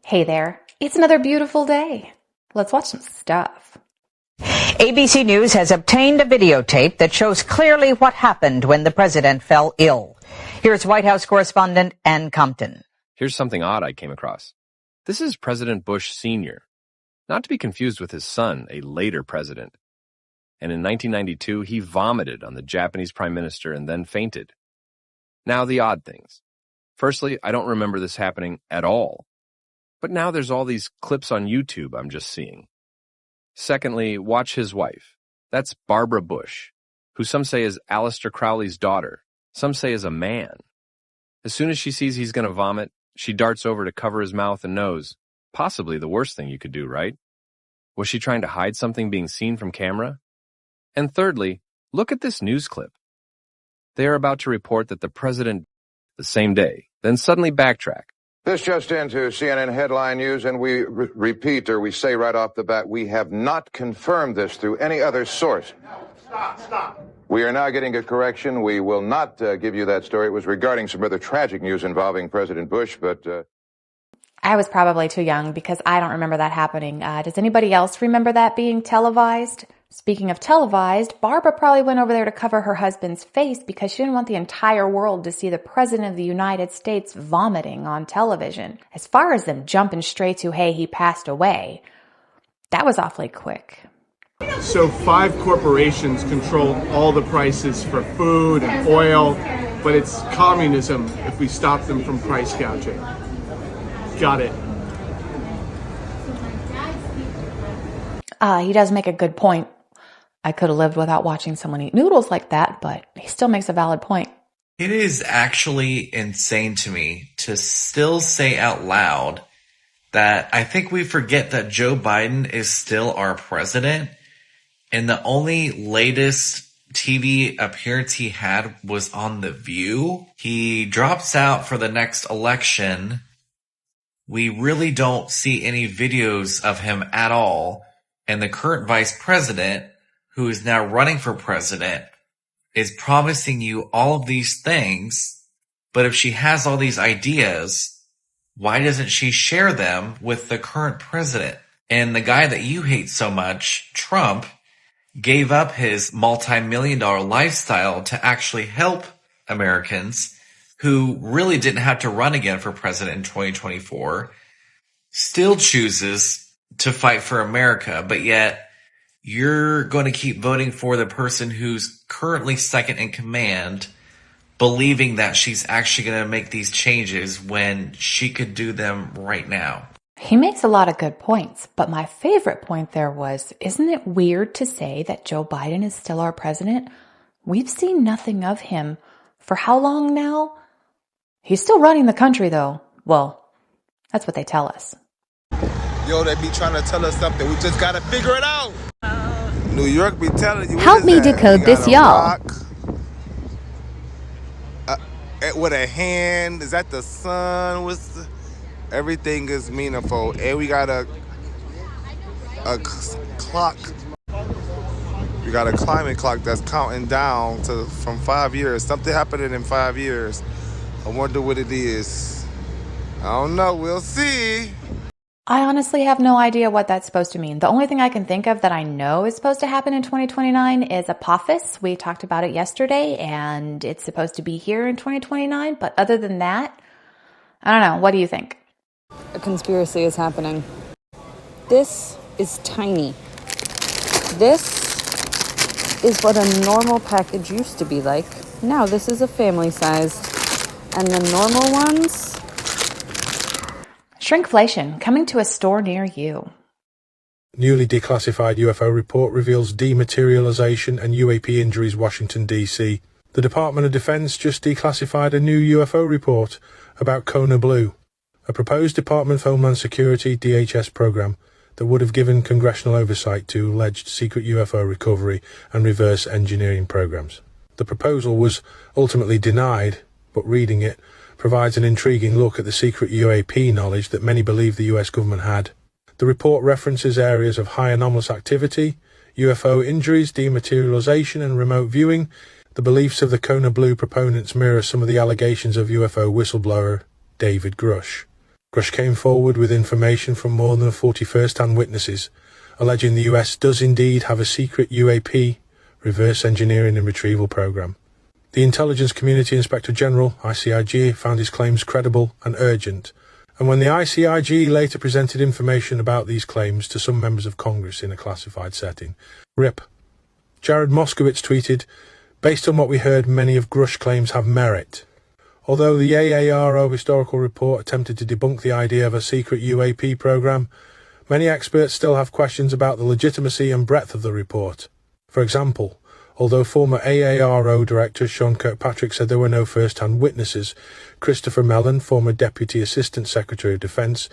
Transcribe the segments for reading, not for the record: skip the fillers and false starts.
Hey there, it's another beautiful day. Let's watch some stuff. ABC News has obtained a videotape that shows clearly what happened when the president fell ill. Here's White House correspondent Ann Compton. Here's something odd I came across. This is President Bush Sr., not to be confused with his son, a later president. And in 1992, he vomited on the Japanese prime minister and then fainted. Now the odd things. Firstly, I don't remember this happening at all. But now there's all these clips on YouTube I'm just seeing. Secondly, watch his wife. That's Barbara Bush, who some say is Aleister Crowley's daughter. Some say is a man. As soon as she sees he's going to vomit, she darts over to cover his mouth and nose. Possibly the worst thing you could do, right? Was she trying to hide something being seen from camera? And thirdly, look at this news clip. They are about to report that the president the same day, then suddenly backtrack. This just into CNN headline news, and we we say right off the bat, we have not confirmed this through any other source. Stop. We are now getting a correction. We will not give you that story. It was regarding some rather tragic news involving President Bush, but... I was probably too young because I don't remember that happening. Does anybody else remember that being televised? Speaking of televised, Barbara probably went over there to cover her husband's face because she didn't want the entire world to see the President of the United States vomiting on television. As far as them jumping straight to, hey, he passed away, that was awfully quick. So 5 corporations control all the prices for food and oil, but it's communism if we stop them from price gouging. Got it. He does make a good point. I could have lived without watching someone eat noodles like that, but he still makes a valid point. It is actually insane to me to still say out loud that I think we forget that Joe Biden is still our president, and the only latest TV appearance he had was on The View. He drops out for the next election. We really don't see any videos of him at all, and the current vice president, who is now running for president, is promising you all of these things, but if she has all these ideas, why doesn't she share them with the current president? And the guy that you hate so much, Trump, gave up his multi-million-dollar lifestyle to actually help Americans who really didn't have to run again for president in 2024, still chooses to fight for America, but yet you're going to keep voting for the person who's currently second in command, believing that she's actually going to make these changes when she could do them right now. He makes a lot of good points, but my favorite point there was, isn't it weird to say that Joe Biden is still our president? We've seen nothing of him for how long now? He's still running the country though. Well, that's what they tell us. Yo, they be trying to tell us something. We just got to figure it out. New York be telling you. Help me decode this, y'all. With a hand, is that the sun? Everything is meaningful, and we got a clock. We got a climate clock that's counting down from 5 years. Something happening in 5 years. I wonder what it is. I don't know. We'll see. I honestly have no idea what that's supposed to mean. The only thing I can think of that I know is supposed to happen in 2029 is Apophis. We talked about it yesterday, and it's supposed to be here in 2029. But other than that, I don't know. What do you think? A conspiracy is happening. This is tiny. This is what a normal package used to be like. Now this is a family size. And the normal ones? Shrinkflation coming to a store near you. Newly declassified UFO report reveals dematerialization and UAP injuries, Washington, D.C. The Department of Defense just declassified a new UFO report about Kona Blue, a proposed Department of Homeland Security DHS program that would have given congressional oversight to alleged secret UFO recovery and reverse engineering programs. The proposal was ultimately denied, but reading it provides an intriguing look at the secret UAP knowledge that many believe the US government had. The report references areas of high anomalous activity, UFO injuries, dematerialization and remote viewing. The beliefs of the Kona Blue proponents mirror some of the allegations of UFO whistleblower David Grush. Grush came forward with information from more than 40 first-hand witnesses, alleging the US does indeed have a secret UAP, reverse engineering and retrieval program. The Intelligence Community Inspector General, ICIG, found his claims credible and urgent, and when the ICIG later presented information about these claims to some members of Congress in a classified setting, RIP. Jared Moskowitz tweeted, "Based on what we heard, many of Grush's claims have merit. Although the AARO historical report attempted to debunk the idea of a secret UAP program, many experts still have questions about the legitimacy and breadth of the report. For example, although former AARO Director Sean Kirkpatrick said there were no first-hand witnesses, Christopher Mellon, former Deputy Assistant Secretary of Defense,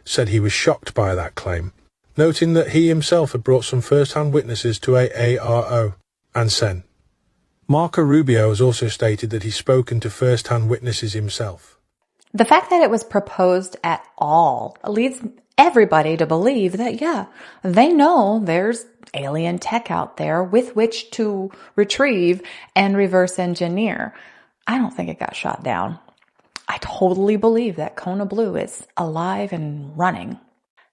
said he was shocked by that claim, noting that he himself had brought some first-hand witnesses to AARO and SEN. Marco Rubio has also stated that he's spoken to first-hand witnesses himself. The fact that it was proposed at all leads everybody to believe that, yeah, they know there's alien tech out there with which to retrieve and reverse engineer. I don't think it got shot down. I totally believe that Kona Blue is alive and running.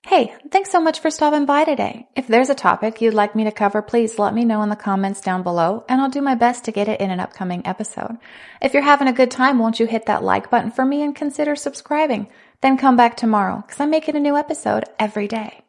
Hey, thanks so much for stopping by today. If there's a topic you'd like me to cover, please let me know in the comments down below, and I'll do my best to get it in an upcoming episode. If you're having a good time, won't you hit that like button for me and consider subscribing? Then come back tomorrow, because I'm making a new episode every day.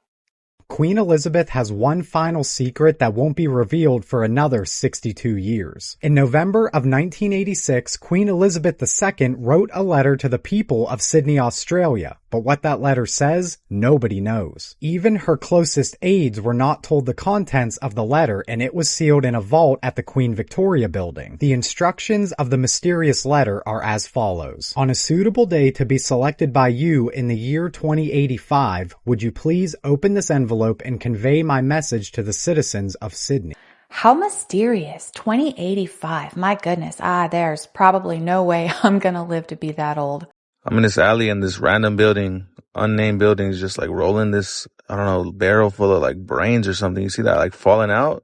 Queen Elizabeth has one final secret that won't be revealed for another 62 years. In November of 1986, Queen Elizabeth II wrote a letter to the people of Sydney, Australia, but what that letter says, nobody knows. Even her closest aides were not told the contents of the letter, and it was sealed in a vault at the Queen Victoria building. The instructions of the mysterious letter are as follows. On a suitable day to be selected by you in the year 2085, would you please open this envelope and convey my message to the citizens of Sydney? How mysterious. 2085. My goodness. There's probably no way I'm going to live to be that old. I'm in this alley and this random building, unnamed building, is just like rolling this, I don't know, barrel full of like brains or something. You see that like falling out?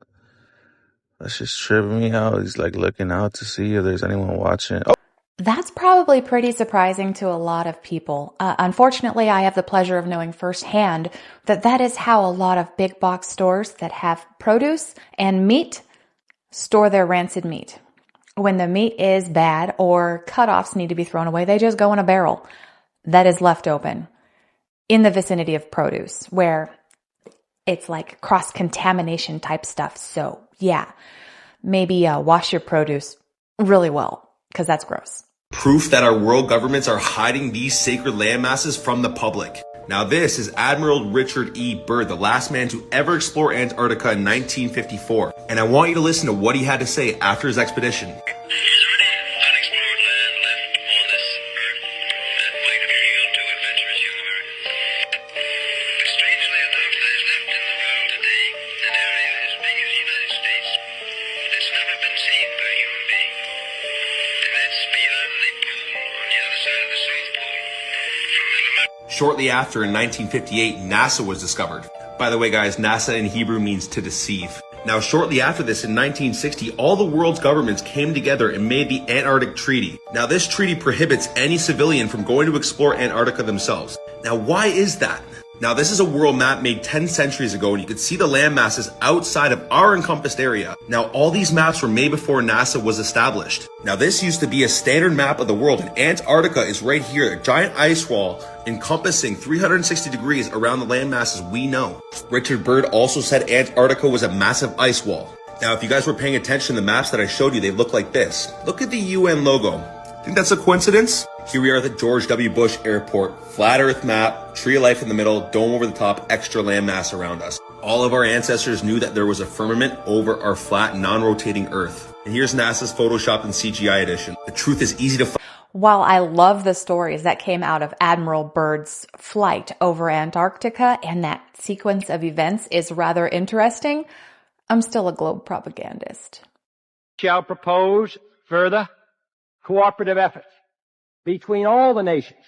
That's just tripping me out. He's like looking out to see if there's anyone watching. Oh. That's probably pretty surprising to a lot of people. Unfortunately, I have the pleasure of knowing firsthand that is how a lot of big box stores that have produce and meat store their rancid meat. When the meat is bad or cutoffs need to be thrown away, they just go in a barrel that is left open in the vicinity of produce where it's like cross-contamination type stuff. So yeah, maybe wash your produce really well because that's gross. Proof that our world governments are hiding these sacred land masses from the public. Now this is Admiral Richard E. Byrd, the last man to ever explore Antarctica in 1954. And I want you to listen to what he had to say after his expedition. Shortly after, in 1958, NASA was discovered. By the way, guys, NASA in Hebrew means to deceive. Now, shortly after this, in 1960, all the world's governments came together and made the Antarctic Treaty. Now, this treaty prohibits any civilian from going to explore Antarctica themselves. Now, why is that? Now, this is a world map made 10 centuries ago, and you can see the land masses outside of our encompassed area. Now, all these maps were made before NASA was established. Now, this used to be a standard map of the world, and Antarctica is right here, a giant ice wall encompassing 360 degrees around the land masses we know. Richard Byrd also said Antarctica was a massive ice wall. Now, if you guys were paying attention to the maps that I showed you, they look like this. Look at the UN logo. Think that's a coincidence? Here we are at the George W. Bush Airport. Flat Earth map, tree of life in the middle, dome over the top, extra landmass around us. All of our ancestors knew that there was a firmament over our flat, non-rotating Earth. And here's NASA's Photoshop and CGI edition. The truth is easy to find. While I love the stories that came out of Admiral Byrd's flight over Antarctica, and that sequence of events is rather interesting, I'm still a globe propagandist. Shall propose further cooperative efforts between all the nations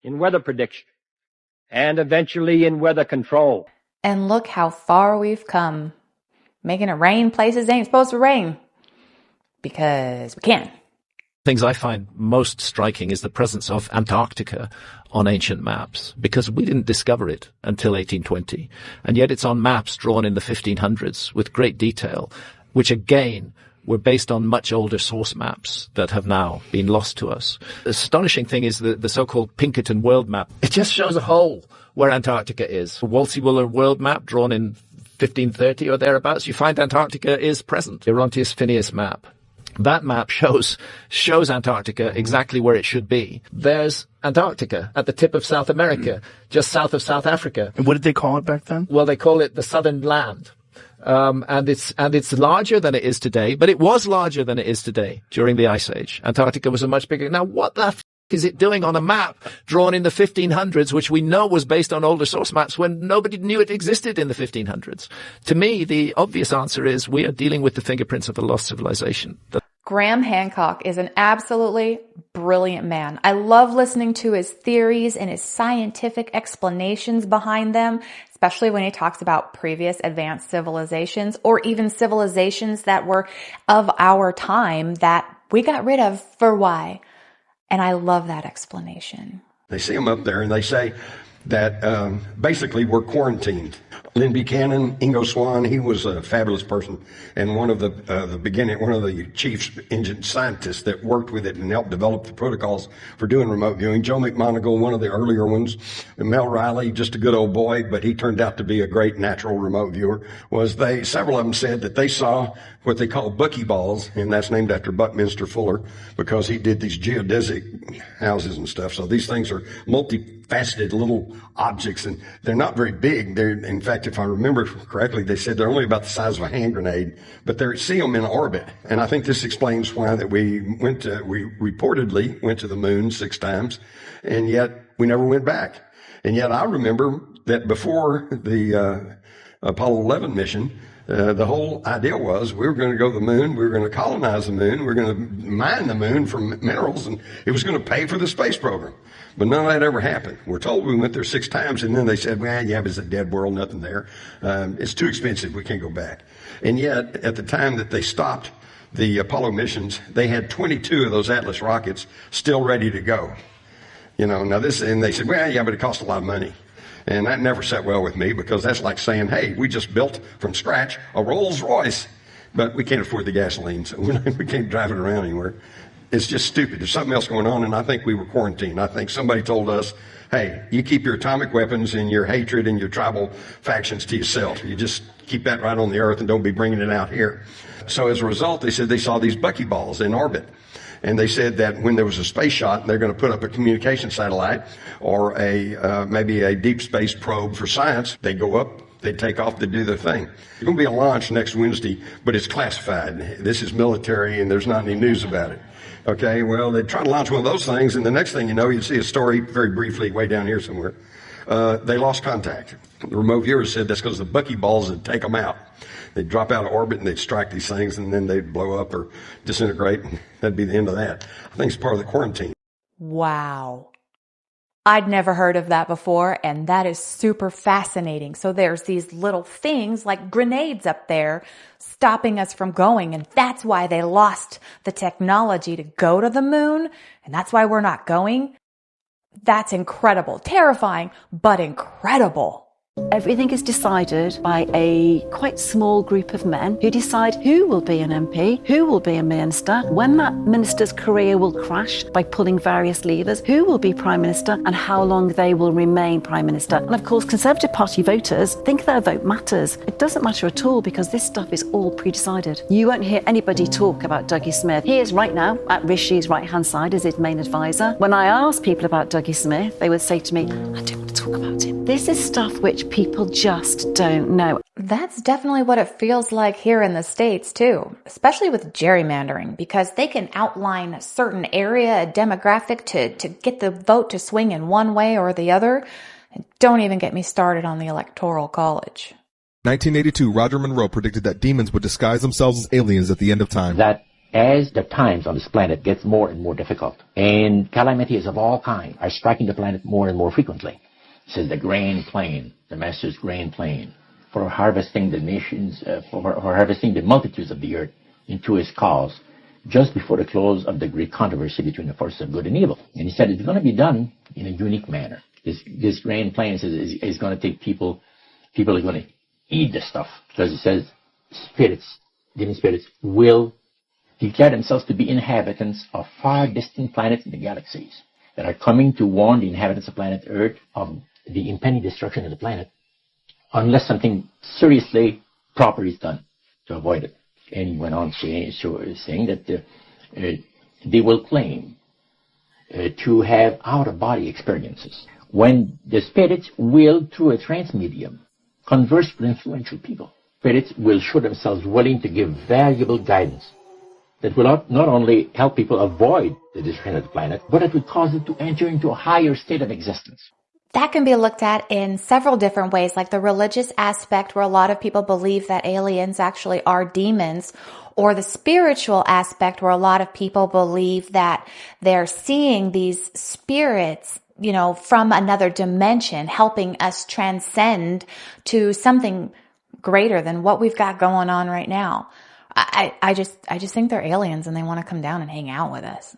in weather prediction and eventually in weather control. And look how far we've come. Making it rain places ain't supposed to rain. Because we can. Things I find most striking is the presence of Antarctica on ancient maps, because we didn't discover it until 1820, and yet it's on maps drawn in the 1500s with great detail, which again were based on much older source maps that have now been lost to us. The astonishing thing is the so-called Pinkerton world map. It just shows a hole where Antarctica is. A Wolsey-Wooler world map drawn in 1530 or thereabouts, you find Antarctica is present. Orontius Phineas map. That map shows Antarctica exactly where it should be. There's Antarctica at the tip of South America, just south of South Africa. And what did they call it back then? Well, they call it the Southern Land. And it's larger than it is today, but it was larger than it is today during the Ice Age. Antarctica was a much bigger. Now, what the is it doing on a map drawn in the 1500s, which we know was based on older source maps when nobody knew it existed in the 1500s? To me, the obvious answer is we are dealing with the fingerprints of a lost civilization. Graham Hancock is an absolutely brilliant man. I love listening to his theories and his scientific explanations behind them, especially when he talks about previous advanced civilizations or even civilizations that were of our time that we got rid of for why. And I love that explanation. They see them up there and they say that basically we're quarantined. Lynn Buchanan, Ingo Swann, he was a fabulous person and one of the chief engine scientists that worked with it and helped develop the protocols for doing remote viewing. Joe McMoneagle, one of the earlier ones. Mel Riley, just a good old boy, but he turned out to be a great natural remote viewer. Several of them said that they saw what they call buckyballs, and that's named after Buckminster Fuller because he did these geodesic houses and stuff. So these things are multifaceted little objects, and they're not very big. In fact, if I remember correctly, they said they're only about the size of a hand grenade, but they see them in orbit. And I think this explains why that we reportedly went to the moon 6 times, and yet we never went back. And yet I remember that before the Apollo 11 mission, the whole idea was we were going to go to the moon, we were going to colonize the moon, we were going to mine the moon for minerals, and it was going to pay for the space program. But none of that ever happened. We're told we went there 6 times, and then they said, well, yeah, it's a dead world, nothing there. It's too expensive, we can't go back. And yet, at the time that they stopped the Apollo missions, they had 22 of those Atlas rockets still ready to go. And they said, well, yeah, but it cost a lot of money. And that never sat well with me because that's like saying, hey, we just built from scratch a Rolls Royce, but we can't afford the gasoline, so we can't drive it around anywhere. It's just stupid. There's something else going on, and I think we were quarantined. I think somebody told us, hey, you keep your atomic weapons and your hatred and your tribal factions to yourself. You just keep that right on the earth and don't be bringing it out here. So as a result, they said they saw these buckyballs in orbit. And they said that when there was a space shot, they're going to put up a communication satellite or maybe a deep space probe for science. They go up, they take off, they do their thing. There's going to be a launch next Wednesday, but it's classified. This is military, and there's not any news about it. Okay, well, they try to launch one of those things, and the next thing you know, you see a story very briefly way down here somewhere. They lost contact. The remote viewers said that's because the buckyballs would take them out. They'd drop out of orbit and they'd strike these things and then they'd blow up or disintegrate. And that'd be the end of that. I think it's part of the quarantine. Wow. I'd never heard of that before, and that is super fascinating. So there's these little things like grenades up there stopping us from going, and that's why they lost the technology to go to the moon, and that's why we're not going. That's incredible. Terrifying, but incredible. Everything is decided by a quite small group of men who decide who will be an MP, who will be a minister, when that minister's career will crash by pulling various levers, who will be Prime Minister, and how long they will remain Prime Minister. And of course, Conservative Party voters think their vote matters. It doesn't matter at all because this stuff is all pre-decided. You won't hear anybody talk about Dougie Smith. He is right now at Rishi's right-hand side as his main advisor. When I ask people about Dougie Smith, they would say to me, I don't want to talk about him. This is stuff which people just don't know. That's definitely what it feels like here in the States too, especially with gerrymandering, because they can outline a certain area, a demographic to get the vote to swing in one way or the other. And don't even get me started on the Electoral College. 1982, Roger Monroe predicted that demons would disguise themselves as aliens at the end of time. That as the times on this planet gets more and more difficult, and calamities of all kinds are striking the planet more and more frequently. This is the grand plan, the Master's grand plan for harvesting the nations, for harvesting the multitudes of the earth into his cause. just before the close of the great controversy between the forces of good and evil. And he said it's going to be done in a unique manner. This grand plan is going to take people are going to eat the stuff, because it says living spirits will declare themselves to be inhabitants of far distant planets in the galaxies that are coming to warn the inhabitants of planet Earth of the impending destruction of the planet unless something seriously proper is done to avoid it. And he went on saying that they will claim to have out-of-body experiences when the spirits will, through a trance medium, converse with influential people. Spirits will show themselves willing to give valuable guidance that will not only help people avoid the destruction of the planet, but it would cause them to enter into a higher state of existence. That can be looked at in several different ways, like the religious aspect where a lot of people believe that aliens actually are demons, or the spiritual aspect where a lot of people believe that they're seeing these spirits, from another dimension, helping us transcend to something greater than what we've got going on right now. I just think they're aliens and they want to come down and hang out with us.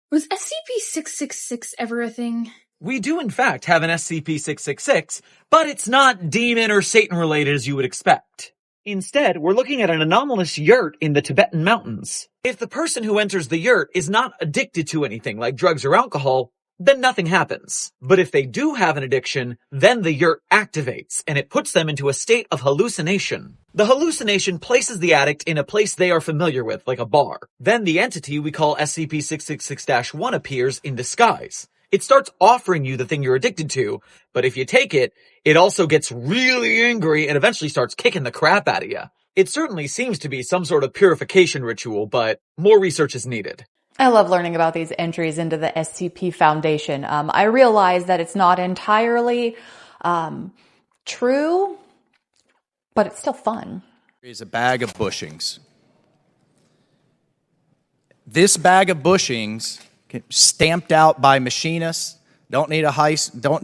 Was SCP-666 ever a thing? We do in fact have an SCP-666, but it's not demon or Satan related as you would expect. Instead, we're looking at an anomalous yurt in the Tibetan mountains. If the person who enters the yurt is not addicted to anything like drugs or alcohol, then nothing happens. But if they do have an addiction, then the yurt activates, and it puts them into a state of hallucination. The hallucination places the addict in a place they are familiar with, like a bar. Then the entity we call SCP-666-1 appears in disguise. It starts offering you the thing you're addicted to, but if you take it, it also gets really angry and eventually starts kicking the crap out of you. It certainly seems to be some sort of purification ritual, but more research is needed. I love learning about these entries into the SCP Foundation. I realize that it's not entirely true, but it's still fun. Is a bag of bushings. This bag of bushings, stamped out by machinists, they need a high school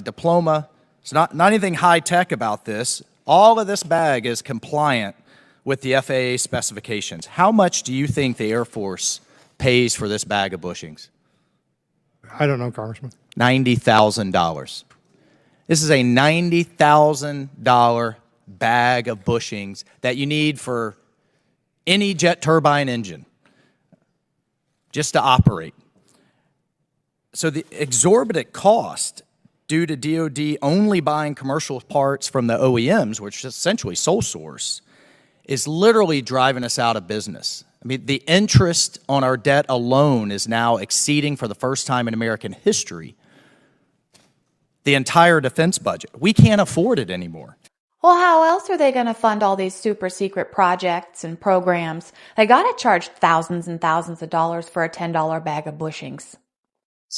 diploma. It's not anything high tech about this. All of this bag is compliant with the FAA specifications. How much do you think the Air Force pays for this bag of bushings? I don't know, Congressman. $90,000. This is a $90,000 bag of bushings that you need for any jet turbine engine just to operate. So the exorbitant cost due to DoD only buying commercial parts from the OEMs, which is essentially sole source, is literally driving us out of business. I mean, the interest on our debt alone is now exceeding, for the first time in American history, the entire defense budget. We can't afford it anymore. Well, how else are they going to fund all these super secret projects and programs? They got to charge thousands and thousands of dollars for a $10 bag of bushings.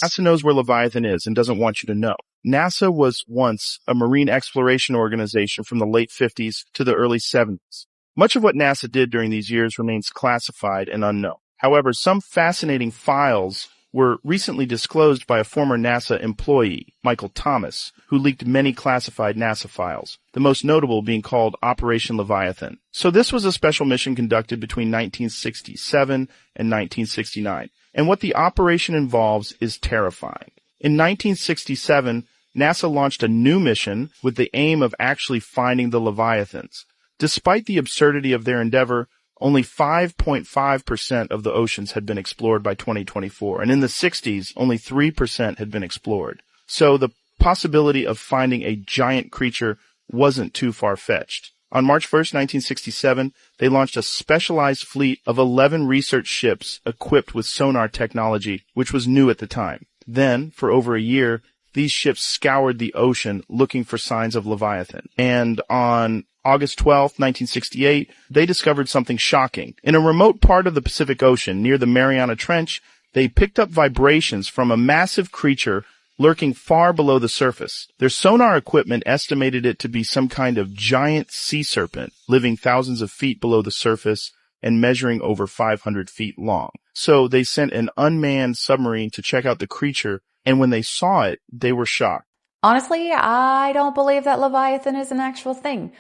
NASA knows where Leviathan is and doesn't want you to know. NASA was once a marine exploration organization from the late 50s to the early 70s. Much of what NASA did during these years remains classified and unknown. However, some fascinating files were recently disclosed by a former NASA employee, Michael Thomas, who leaked many classified NASA files, the most notable being called Operation Leviathan. So this was a special mission conducted between 1967 and 1969, and what the operation involves is terrifying. In 1967, NASA launched a new mission with the aim of actually finding the Leviathans. Despite the absurdity of their endeavor, only 5.5% of the oceans had been explored by 2024, and in the 60s, only 3% had been explored. So the possibility of finding a giant creature wasn't too far-fetched. On March 1st, 1967, they launched a specialized fleet of 11 research ships equipped with sonar technology, which was new at the time. Then, for over a year, these ships scoured the ocean looking for signs of Leviathan. And on August 12, 1968, they discovered something shocking. In a remote part of the Pacific Ocean, near the Mariana Trench, they picked up vibrations from a massive creature lurking far below the surface. Their sonar equipment estimated it to be some kind of giant sea serpent, living thousands of feet below the surface and measuring over 500 feet long. So they sent an unmanned submarine to check out the creature, and when they saw it, they were shocked. Honestly, I don't believe that Leviathan is an actual thing.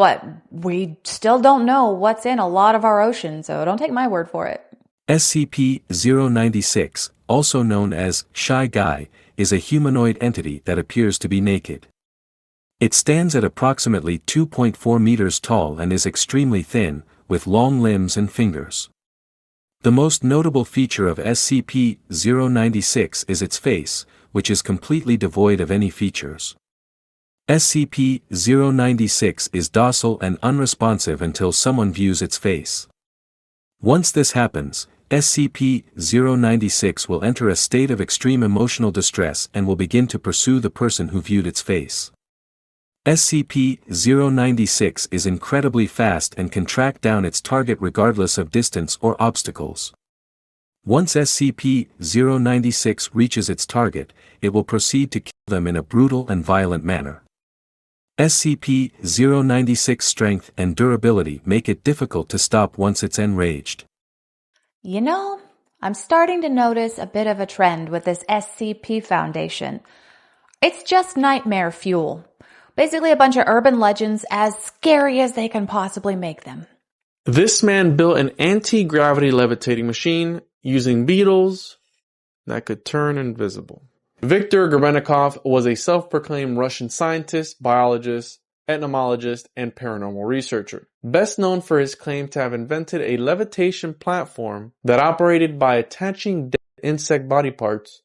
But we still don't know what's in a lot of our oceans, so don't take my word for it. SCP-096, also known as Shy Guy, is a humanoid entity that appears to be naked. It stands at approximately 2.4 meters tall and is extremely thin, with long limbs and fingers. The most notable feature of SCP-096 is its face, which is completely devoid of any features. SCP-096 is docile and unresponsive until someone views its face. Once this happens, SCP-096 will enter a state of extreme emotional distress and will begin to pursue the person who viewed its face. SCP-096 is incredibly fast and can track down its target regardless of distance or obstacles. Once SCP-096 reaches its target, it will proceed to kill them in a brutal and violent manner. SCP-096's strength and durability make it difficult to stop once it's enraged. You know, I'm starting to notice a bit of a trend with this SCP Foundation. It's just nightmare fuel. Basically a bunch of urban legends as scary as they can possibly make them. This man built an anti-gravity levitating machine using beetles that could turn invisible. Viktor Grebennikov was a self-proclaimed Russian scientist, biologist, entomologist, and paranormal researcher. Best known for his claim to have invented a levitation platform that operated by attaching dead insect body parts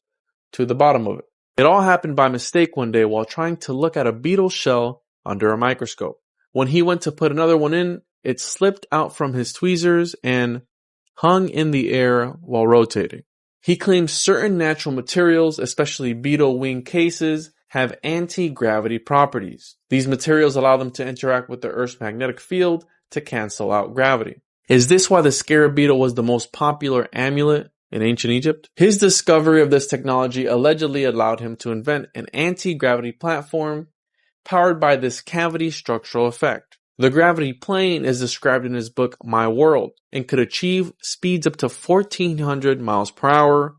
to the bottom of it. It all happened by mistake one day while trying to look at a beetle shell under a microscope. When he went to put another one in, it slipped out from his tweezers and hung in the air while rotating. He claims certain natural materials, especially beetle wing cases, have anti-gravity properties. These materials allow them to interact with the Earth's magnetic field to cancel out gravity. Is this why the scarab beetle was the most popular amulet in ancient Egypt? His discovery of this technology allegedly allowed him to invent an anti-gravity platform powered by this cavity structural effect. The gravity plane is described in his book My World and could achieve speeds up to 1,400 miles per hour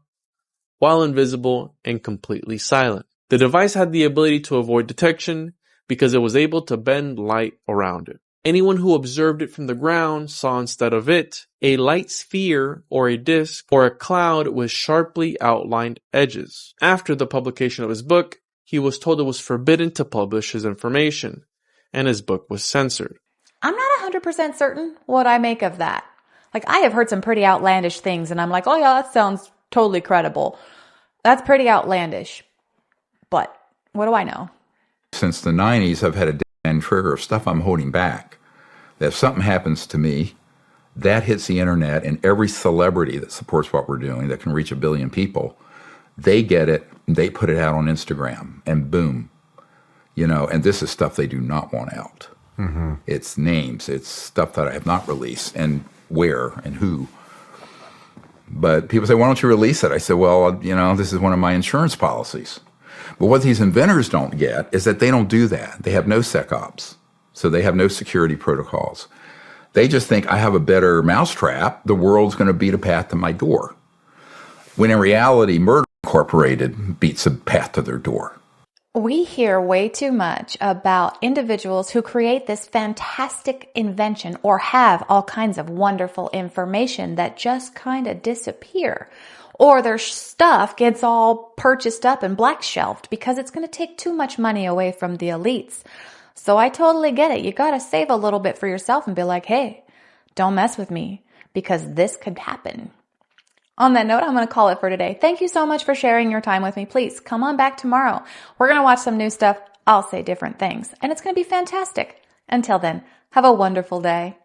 while invisible and completely silent. The device had the ability to avoid detection because it was able to bend light around it. Anyone who observed it from the ground saw instead of it a light sphere or a disk or a cloud with sharply outlined edges. After the publication of his book, he was told it was forbidden to publish his information, and his book was censored. I'm not 100% certain what I make of that. I have heard some pretty outlandish things, and I'm like, oh yeah, that sounds totally credible. That's pretty outlandish. But what do I know? Since the 90s, I've had a dead-end trigger of stuff I'm holding back. That if something happens to me, that hits the internet, and every celebrity that supports what we're doing, that can reach 1 billion people, they get it, they put it out on Instagram, and boom. And this is stuff they do not want out. Mm-hmm. It's names, it's stuff that I have not released, and where and who. But people say, why don't you release it? I said, well, this is one of my insurance policies. But what these inventors don't get is that they don't do that. They have no SecOps, so they have no security protocols. They just think, I have a better mousetrap, the world's going to beat a path to my door. When in reality, Murder Incorporated beats a path to their door. We hear way too much about individuals who create this fantastic invention or have all kinds of wonderful information that just kind of disappear. Or their stuff gets all purchased up and black shelved because it's going to take too much money away from the elites. So I totally get it. You got to save a little bit for yourself and be like, hey, don't mess with me because this could happen. On that note, I'm going to call it for today. Thank you so much for sharing your time with me. Please come on back tomorrow. We're going to watch some new stuff. I'll say different things, and it's going to be fantastic. Until then, have a wonderful day.